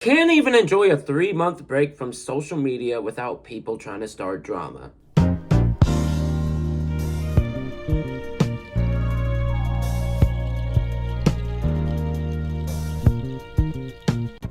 Can't even enjoy a 3-month break from social media without people trying to start drama.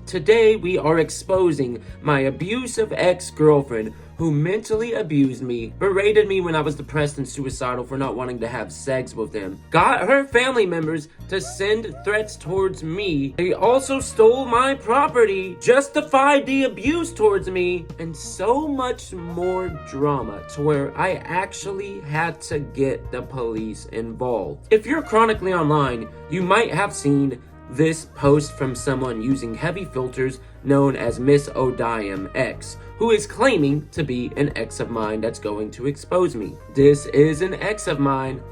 Today, we are exposing my abusive ex-girlfriend who mentally abused me, berated me when I was depressed and suicidal for not wanting to have sex with them, got her family members to send threats towards me. They also stole my property, justified the abuse towards me, and so much more drama to where I actually had to get the police involved. If you're chronically online, you might have seen this post from someone using heavy filters known as MsOdiameX, who is claiming to be an ex of mine that's going to expose me. This is an ex of mine.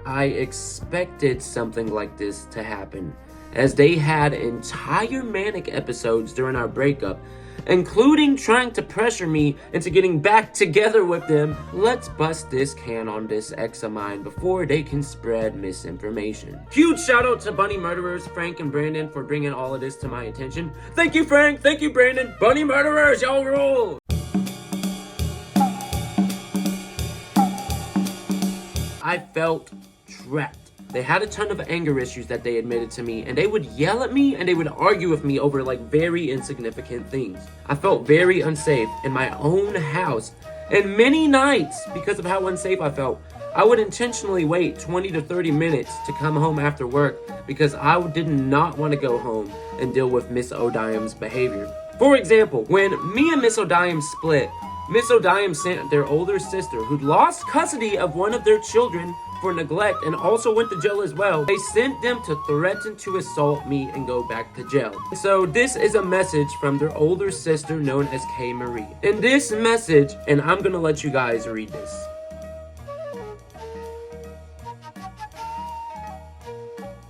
I expected something like this to happen, as they had entire manic episodes during our breakup, including trying to pressure me into getting back together with them. Let's bust this can on this ex of mine before they can spread misinformation. Huge shout out to bunny murderers Frank and Brandon for bringing all of this to my attention. Thank you, Frank. Thank you, Brandon. Bunny murderers, y'all rule. I felt trapped. They had a ton of anger issues that they admitted to me, and they would yell at me and they would argue with me over like very insignificant things. I felt very unsafe in my own house, and many nights, because of how unsafe I felt, I would intentionally wait 20 to 30 minutes to come home after work because I did not want to go home and deal with MsOdiame's behavior. For example, when me and MsOdiame split, MsOdiame sent their older sister, who'd lost custody of one of their children for neglect and also went to jail as well. They sent them to threaten to assault me and go back to jail. So this is a message from their older sister known as K. Marie. In this message, and I'm gonna let you guys read this.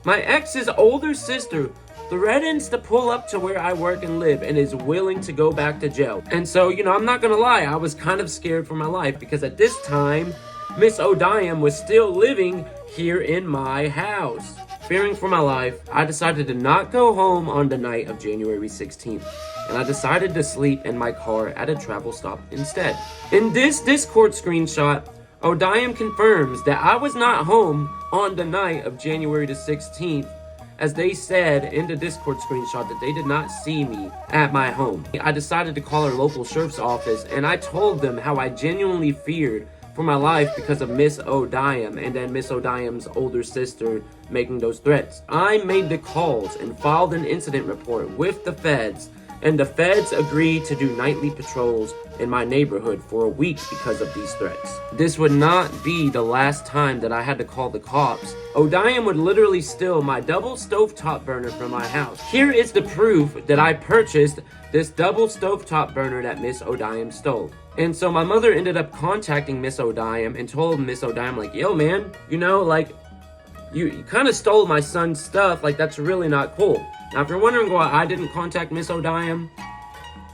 My ex's older sister threatens to pull up to where I work and live and is willing to go back to jail. And so, I'm not gonna lie, I was kind of scared for my life because at this time, MsOdiame was still living here in my house. Fearing for my life, I decided to not go home on the night of January 16th, and I decided to sleep in my car at a travel stop instead. In this Discord screenshot, Odiame confirms that I was not home on the night of January the 16th, as they said in the Discord screenshot that they did not see me at my home. I decided to call our local sheriff's office, and I told them how I genuinely feared for my life because of MsOdiame and then MsOdiame's older sister making those threats. I made the calls and filed an incident report with the feds, and the feds agreed to do nightly patrols in my neighborhood for a week because of these threats. This would not be the last time that I had to call the cops. Odiame would literally steal my double stovetop burner from my house. Here is the proof that I purchased this double stovetop burner that MsOdiame stole. And so my mother ended up contacting MsOdiame and told MsOdiame, like, yo man, you kind of stole my son's stuff, like that's really not cool. Now if you're wondering why I didn't contact MsOdiame,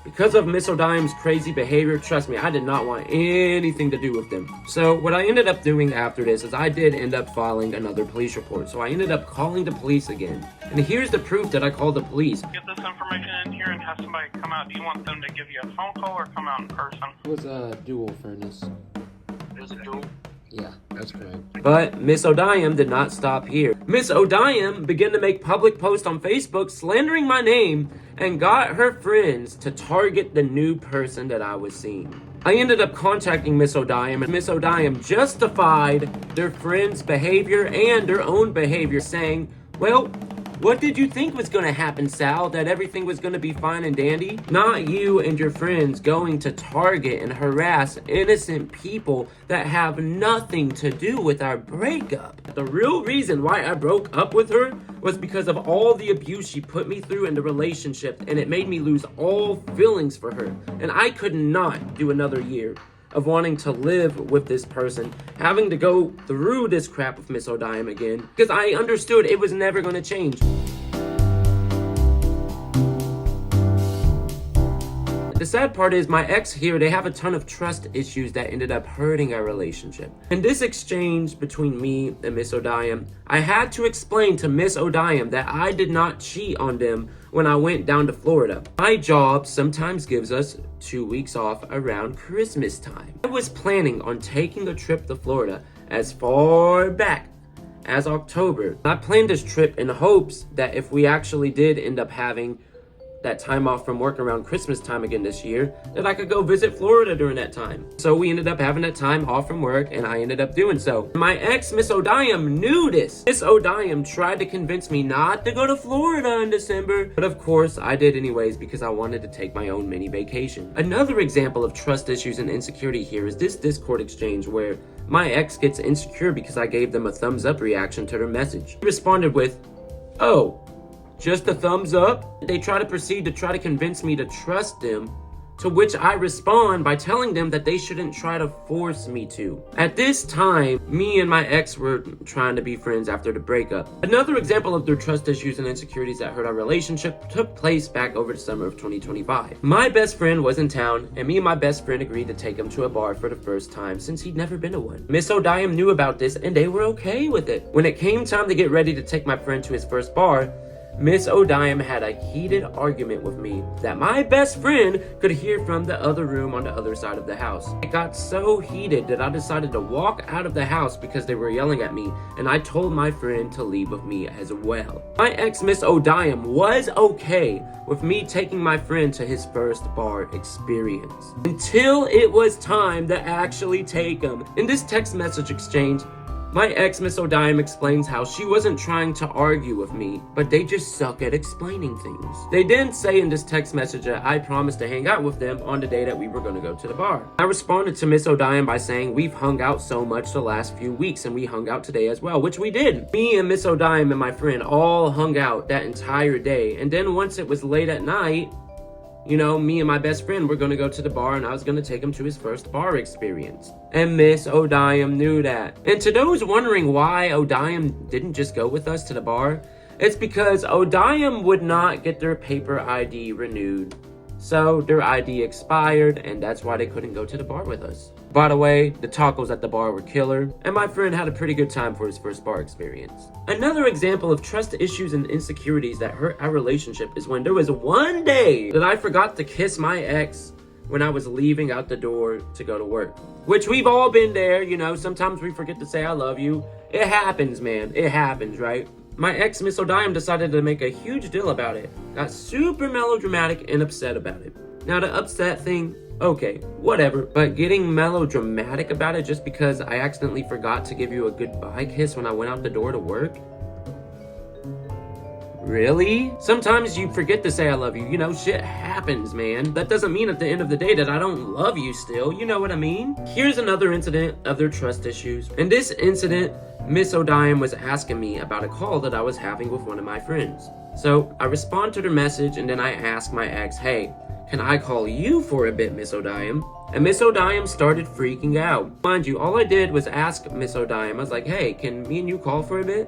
because of MsOdiame's crazy behavior, trust me, I did not want anything to do with them. So what I ended up doing after this is I did end up filing another police report. So I ended up calling the police again. And here's the proof that I called the police. Get this information in here and have somebody come out. Do you want them to give you a phone call or come out in person? It was a dual furnace. It was a dual? Yeah, that's correct. But MsOdiame did not stop here. MsOdiame began to make public posts on Facebook slandering my name and got her friends to target the new person that I was seeing. I ended up contacting MsOdiame, and MsOdiame justified their friends' behavior and their own behavior, saying, well, what did you think was going to happen, Sal? That everything was going to be fine and dandy? Not you and your friends going to target and harass innocent people that have nothing to do with our breakup. The real reason why I broke up with her was because of all the abuse she put me through in the relationship, and it made me lose all feelings for her. And I could not do another year of wanting to live with this person, having to go through this crap with MsOdiame again, because I understood it was never going to change. The sad part is my ex here, they have a ton of trust issues that ended up hurting our relationship. In this exchange between me and MsOdiame, I had to explain to MsOdiame that I did not cheat on them when I went down to Florida. My job sometimes gives us 2 weeks off around Christmas time. I was planning on taking a trip to Florida as far back as October. I planned this trip in hopes that if we actually did end up having that time off from work around Christmas time again this year, that I could go visit Florida during that time. So we ended up having that time off from work, and I ended up doing so. My ex, MsOdiame, knew this. MsOdiame tried to convince me not to go to Florida in December, but of course I did anyways because I wanted to take my own mini vacation. Another example of trust issues and insecurity here is this Discord exchange where my ex gets insecure because I gave them a thumbs up reaction to their message. He responded with, "Oh, just a thumbs up?" They try to proceed to try to convince me to trust them, to which I respond by telling them that they shouldn't try to force me to. At this time, me and my ex were trying to be friends after the breakup. Another example of their trust issues and insecurities that hurt our relationship took place back over the summer of 2025. My best friend was in town, and me and my best friend agreed to take him to a bar for the first time since he'd never been to one. MsOdiame knew about this, and they were okay with it. When it came time to get ready to take my friend to his first bar, MsOdiame had a heated argument with me that my best friend could hear from the other room on the other side of the house. It got so heated that I decided to walk out of the house because they were yelling at me, and I told my friend to leave with me as well. My ex MsOdiame was okay with me taking my friend to his first bar experience until it was time to actually take him. In this text message exchange, my ex MsOdiame explains how she wasn't trying to argue with me, but they just suck at explaining things. They didn't say in this text message that I promised to hang out with them on the day that we were going to go to the bar. I responded to MsOdiame by saying we've hung out so much the last few weeks and we hung out today as well, which we did. Me and MsOdiame and my friend all hung out that entire day, and then once it was late at night, you know, me and my best friend were going to go to the bar and I was going to take him to his first bar experience. And MsOdiame knew that. And to those wondering why Odiame didn't just go with us to the bar, it's because Odiame would not get their paper ID renewed. So their ID expired, and that's why they couldn't go to the bar with us. By the way, the tacos at the bar were killer, and my friend had a pretty good time for his first bar experience. Another example of trust issues and insecurities that hurt our relationship is when there was one day that I forgot to kiss my ex when I was leaving out the door to go to work. Which we've all been there, you know, sometimes we forget to say I love you. It happens, man. It happens, right? My ex MsOdiame decided to make a huge deal about it. Got super melodramatic and upset about it. Now the upset thing, okay, whatever. But getting melodramatic about it just because I accidentally forgot to give you a goodbye kiss when I went out the door to work? Really? Sometimes you forget to say I love you. You know, shit happens, man. That doesn't mean at the end of the day that I don't love you still. You know what I mean? Here's another incident of their trust issues. In this incident, MsOdiame was asking me about a call that I was having with one of my friends. So I respond to their message and then I ask my ex, "Hey, can I call you for a bit, MsOdiame?" And MsOdiame started freaking out. Mind you, all I did was ask MsOdiame. I was like, "Hey, can me and you call for a bit?"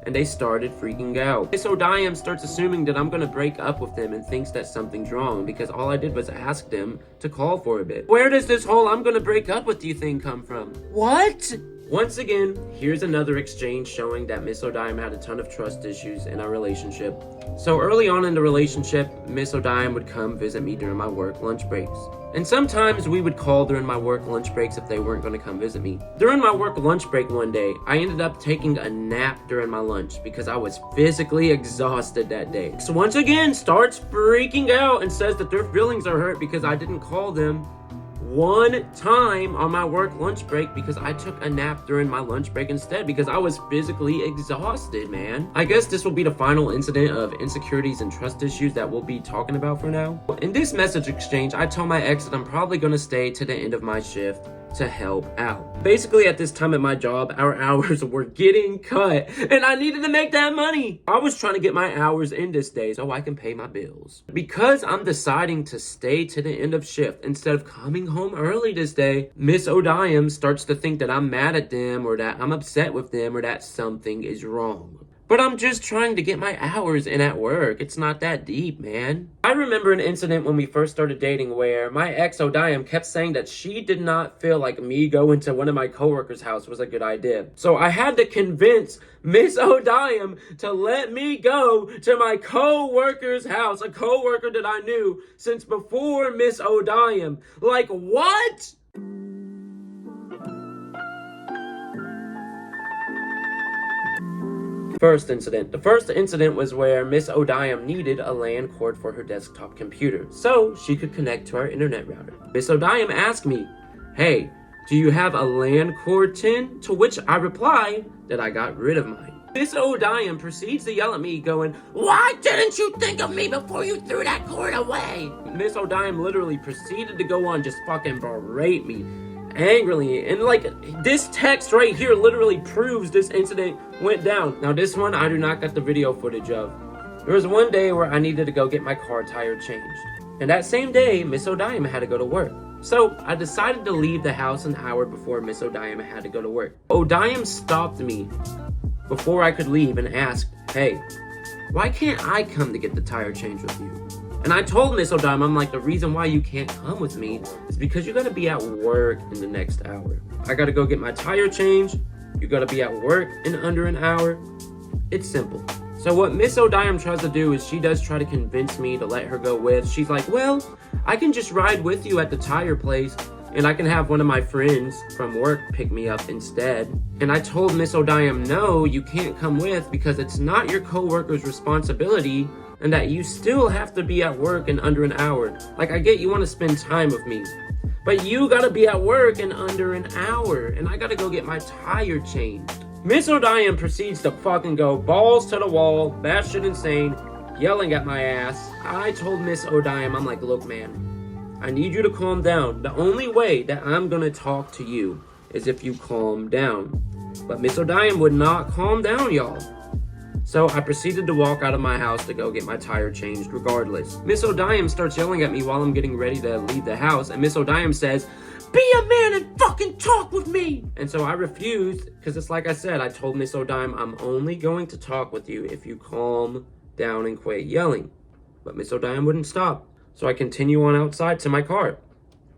And they started freaking out. MsOdiame starts assuming that I'm gonna break up with them and thinks that something's wrong because all I did was ask them to call for a bit. Where does this whole "I'm gonna break up with you" thing come from? What? Once again, here's another exchange showing that MsOdiame had a ton of trust issues in our relationship. So early on in the relationship, MsOdiame would come visit me during my work lunch breaks. And sometimes we would call during my work lunch breaks if they weren't going to come visit me. During my work lunch break one day, I ended up taking a nap during my lunch because I was physically exhausted that day. So once again, starts freaking out and says that their feelings are hurt because I didn't call them one time on my work lunch break because I took a nap during my lunch break instead because I was physically exhausted, man. I guess this will be the final incident of insecurities and trust issues that we'll be talking about for now. In this message exchange, I told my ex that I'm probably going to stay to the end of my shift to help out. Basically, at this time at my job, our hours were getting cut and I needed to make that money. I was trying to get my hours in this day so I can pay my bills. Because I'm deciding to stay to the end of shift instead of coming home early this day, MsOdiame starts to think that I'm mad at them or that I'm upset with them or that something is wrong. But I'm just trying to get my hours in at work. It's not that deep, man. I remember an incident when we first started dating where my ex Odiam kept saying that she did not feel like me going to one of my coworkers' house was a good idea. So I had to convince Miss Odiam to let me go to my coworker's house, a coworker that I knew since before Miss Odiam. Like, what? First incident. The first incident was where Miss Odiam needed a LAN cord for her desktop computer so she could connect to our internet router. Miss Odiam asked me, "Hey, do you have a LAN cord, Tin?" To which I replied that I got rid of mine. Miss Odiam proceeds to yell at me going, "Why didn't you think of me before you threw that cord away?" Miss Odiam literally proceeded to go on just fucking berate me angrily, and like this text right here literally proves this incident went down. Now this one I do not got the video footage of. There was one day where I needed to go get my car tire changed, and that same day Miss Odiam had to go to work. So I decided to leave the house an hour before Miss Odiam had to go to work. Odiam stopped me before I could leave and asked, "Hey, why can't I come to get the tire changed with you?" And I told Miss Odiam, I'm like, the reason why you can't come with me is because you gotta be at work in the next hour. I gotta go get my tire changed. You gotta be at work in under an hour. It's simple. So what Miss Odiam tries to do is she does try to convince me to let her go with. She's like, "Well, I can just ride with you at the tire place and I can have one of my friends from work pick me up instead." And I told Miss Odiam, no, you can't come with because it's not your coworker's responsibility and that you still have to be at work in under an hour. Like, I get you want to spend time with me, but you gotta be at work in under an hour, and I gotta go get my tire changed. Miss Odiam proceeds to fucking go balls to the wall, batshit insane, yelling at my ass. I told Miss Odiam, I'm like, "Look, man, I need you to calm down. The only way that I'm gonna talk to you is if you calm down." But Miss Odiam would not calm down, y'all. So I proceeded to walk out of my house to go get my tire changed regardless. Miss Odiam starts yelling at me while I'm getting ready to leave the house, and Miss Odiam says, "Be a man and fucking talk with me!" And so I refused, because it's like I said, I told Miss Odiam, I'm only going to talk with you if you calm down and quit yelling. But Miss Odiam wouldn't stop, so I continue on outside to my car.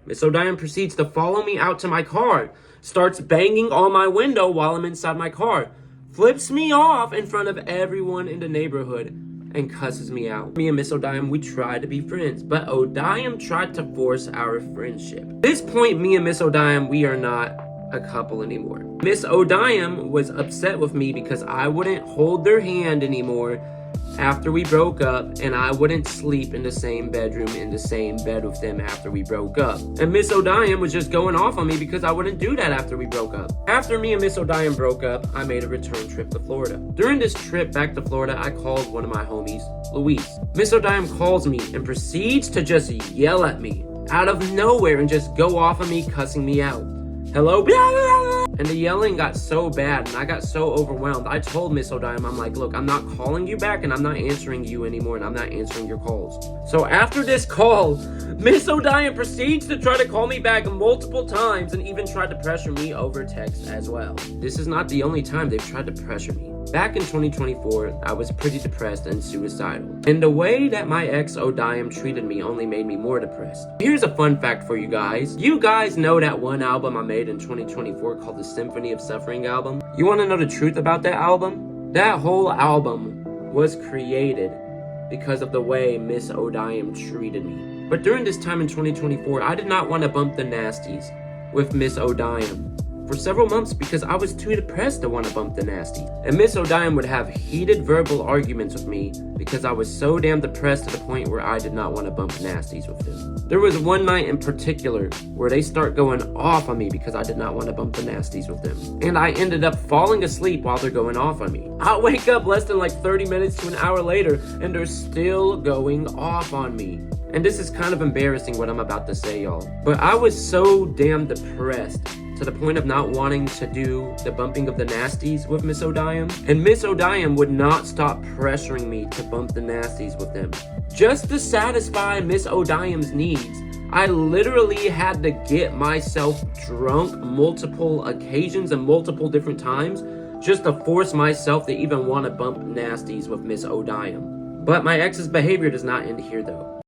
Miss Odiam proceeds to follow me out to my car, starts banging on my window while I'm inside my car, flips me off in front of everyone in the neighborhood, and cusses me out. Me and Miss Odiam, we tried to be friends, but Odiam tried to force our friendship. At this point, me and Miss Odiam, we are not a couple anymore. Miss Odiam was upset with me because I wouldn't hold their hand anymore after we broke up, and I wouldn't sleep in the same bedroom in the same bed with them after we broke up. And Miss Odiam was just going off on me because I wouldn't do that after we broke up. After me and Miss Odiam broke up, I made a return trip to Florida. During this trip back to Florida, I called one of my homies, Luis. Miss Odiam calls me and proceeds to just yell at me out of nowhere and just go off on me, cussing me out. "Hello, blah, blah, blah." And the yelling got so bad and I got so overwhelmed. I told Miss Odiam, I'm like, "Look, I'm not calling you back and I'm not answering you anymore and I'm not answering your calls." So after this call, Miss Odiam proceeds to try to call me back multiple times and even tried to pressure me over text as well. This is not the only time they've tried to pressure me. Back in 2024, I was pretty depressed and suicidal. And the way that my ex Odiam treated me only made me more depressed. Here's a fun fact for you guys. You guys know that one album I made in 2024 called the Symphony of Suffering album? You want to know the truth about that album? That whole album was created because of the way Miss Odiam treated me. But during this time in 2024, I did not want to bump the nasties with Miss Odiam for several months because I was too depressed to want to bump the nasty. And Miss Odiam would have heated verbal arguments with me because I was so damn depressed to the point where I did not want to bump nasties with them. There was one night in particular where they start going off on me because I did not want to bump the nasties with them. And I ended up falling asleep while they're going off on me. I wake up less than like 30 minutes to an hour later and they're still going off on me. And this is kind of embarrassing what I'm about to say, y'all. But I was so damn depressed to the point of not wanting to do the bumping of the nasties with Miss Odiam. And Miss Odiam would not stop pressuring me to bump the nasties with them. Just to satisfy Miss Odiam's needs, I literally had to get myself drunk multiple occasions and multiple different times just to force myself to even want to bump nasties with MsOdiame. But my ex's behavior does not end here though.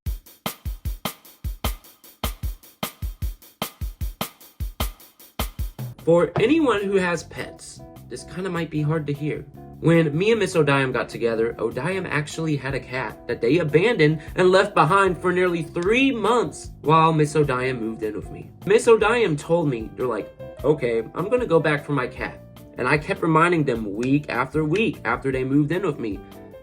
For anyone who has pets, this kind of might be hard to hear. When me and MsOdiame got together, Odiame actually had a cat that they abandoned and left behind for nearly 3 months while MsOdiame moved in with me. MsOdiame told me, they're like, okay, I'm gonna go back for my cat. And I kept reminding them week after week after they moved in with me,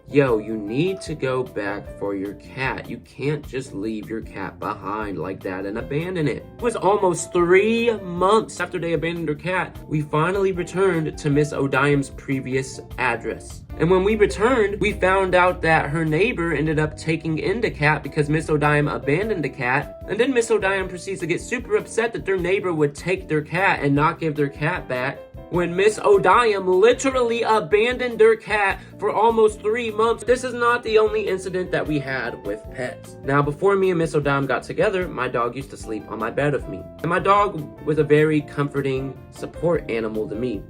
yo, you need to go back for your cat. You can't just leave your cat behind like that and abandon it. It was almost 3 months after they abandoned their cat, we finally returned to MsOdiame's previous address. And when we returned, we found out that her neighbor ended up taking in the cat because MsOdiame abandoned the cat. And then MsOdiame proceeds to get super upset that their neighbor would take their cat and not give their cat back, when MsOdiame literally abandoned their cat for almost 3 months. This is not the only incident that we had with pets. Now, before me and MsOdiame got together, my dog used to sleep on my bed with me. And my dog was a very comforting support animal to me,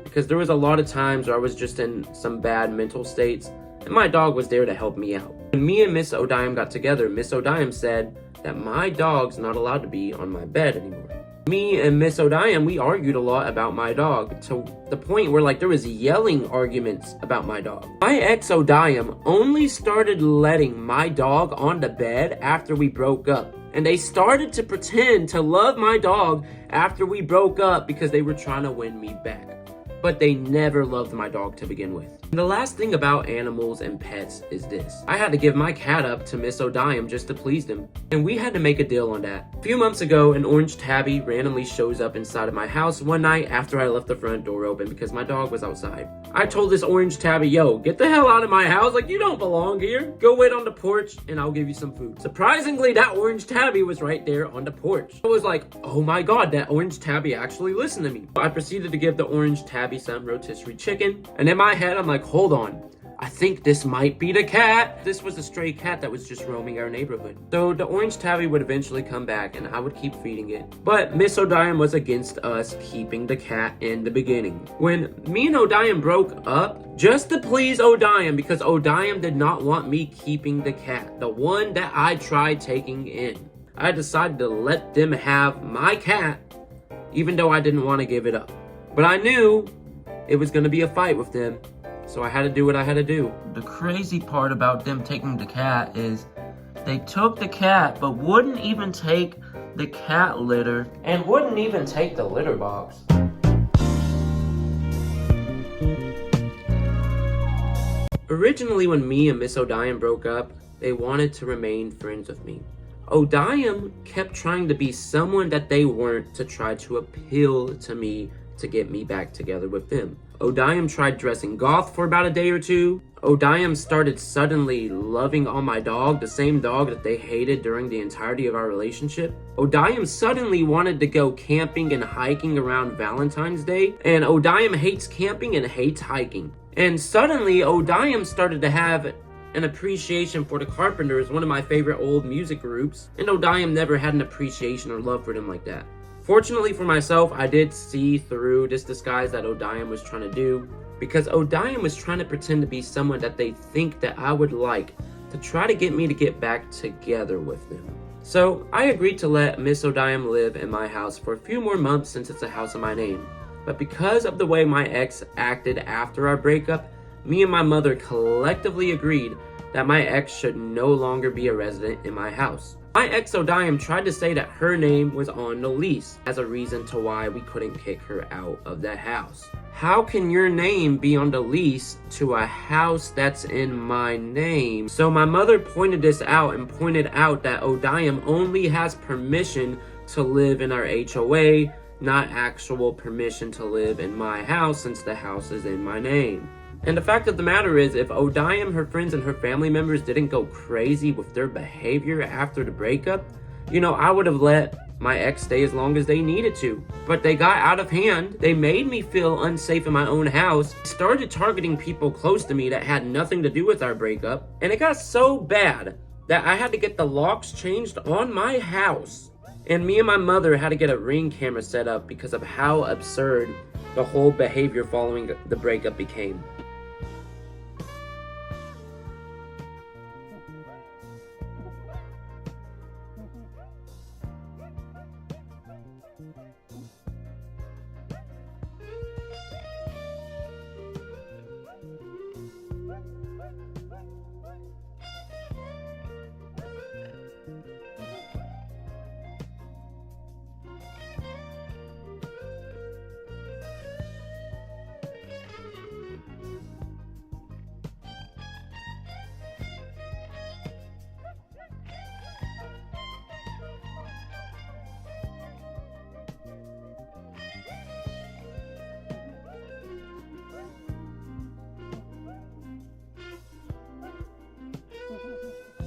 because there was a lot of times where I was just in some bad mental states, and my dog was there to help me out. When me and MsOdiame got together, MsOdiame said that my dog's not allowed to be on my bed anymore. Me and MsOdiame, we argued a lot about my dog, to the point where there was yelling arguments about my dog. My ex Odiame only started letting my dog on the bed after we broke up. And they started to pretend to love my dog after we broke up because they were trying to win me back. But they never loved my dog to begin with. And the last thing about animals and pets is this. I had to give my cat up to MsOdiame just to please them. And we had to make a deal on that. A few months ago, an orange tabby randomly shows up inside of my house one night after I left the front door open because my dog was outside. I told this orange tabby, yo, get the hell out of my house. You don't belong here. Go wait on the porch and I'll give you some food. Surprisingly, that orange tabby was right there on the porch. I was like, oh my God, that orange tabby actually listened to me. I proceeded to give the orange tabby some rotisserie chicken. And in my head, I'm like, hold on. I think this might be the cat. This was a stray cat that was just roaming our neighborhood. So the orange tabby would eventually come back and I would keep feeding it. But MsOdiame was against us keeping the cat in the beginning. When me and Odiame broke up, just to please Odiame, because Odiame did not want me keeping the cat, the one that I tried taking in, I decided to let them have my cat, even though I didn't want to give it up. But I knew it was going to be a fight with them, so I had to do what I had to do. The crazy part about them taking the cat is they took the cat but wouldn't even take the cat litter and wouldn't even take the litter box. Originally, when me and MsOdiame broke up, they wanted to remain friends with me. Odiame kept trying to be someone that they weren't to try to appeal to me to get me back together with them. Odiame tried dressing goth for about a day or two. Odiame started suddenly loving on my dog, the same dog that they hated during the entirety of our relationship. Odiame suddenly wanted to go camping and hiking around Valentine's Day, and Odiame hates camping and hates hiking. And suddenly, Odiame started to have an appreciation for the Carpenters, one of my favorite old music groups, and Odiame never had an appreciation or love for them like that. Fortunately for myself, I did see through this disguise that Odiame was trying to do, because Odiame was trying to pretend to be someone that they think that I would like, to try to get me to get back together with them. So I agreed to let MsOdiame live in my house for a few more months since it's a house of my name. But because of the way my ex acted after our breakup, me and my mother collectively agreed that my ex should no longer be a resident in my house. My ex Odiame tried to say that her name was on the lease as a reason to why we couldn't kick her out of the house. How can your name be on the lease to a house that's in my name? So my mother pointed this out and pointed out that Odiame only has permission to live in our HOA, not actual permission to live in my house since the house is in my name. And the fact of the matter is, if Odiame, her friends, and her family members didn't go crazy with their behavior after the breakup, I would have let my ex stay as long as they needed to. But they got out of hand. They made me feel unsafe in my own house, started targeting people close to me that had nothing to do with our breakup, and it got so bad that I had to get the locks changed on my house. And me and my mother had to get a Ring camera set up because of how absurd the whole behavior following the breakup became.